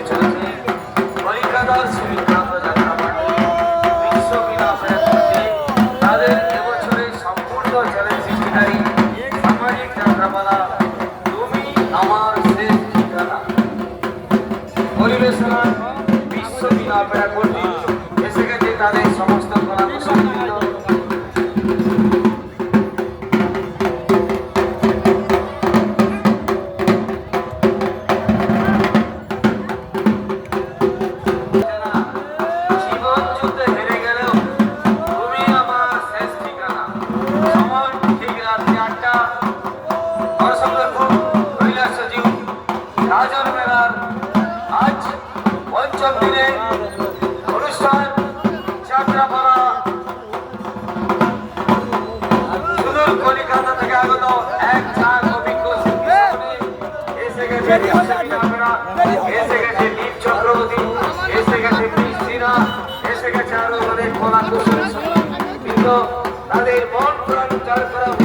চলেছে কলিকাতার সুবিখ্যাত যাত্রাপার্টি বিশ্ববিনা প্রার্থীতে তাদের এবছরের সম্পূর্ণ চ্যালেঞ্জ সৃষ্টিকারী সামাজিক যাত্রাপালা তুমি আমার শেষ ঠিকানা পরিবেশনা বিশ্ববিনা প্রার্থী এসে গেছে তাদের সমস্ত কলাকুশলীবৃন্দ। রাজার মেলার আজ পঞ্চম দিনে অনুষ্ঠান যাত্রাপালা সুদূর কলিকাতা থেকে আগত এক চার অভিজ্ঞ শিল্পী এসে গেছে এসে গেছে নীল চক্রবর্তী এসে গেছে কৃষ্ণা এসে গেছে আরো অনেক কলাকুশলী কিন্তু তাদের মন প্রাণ জয় করা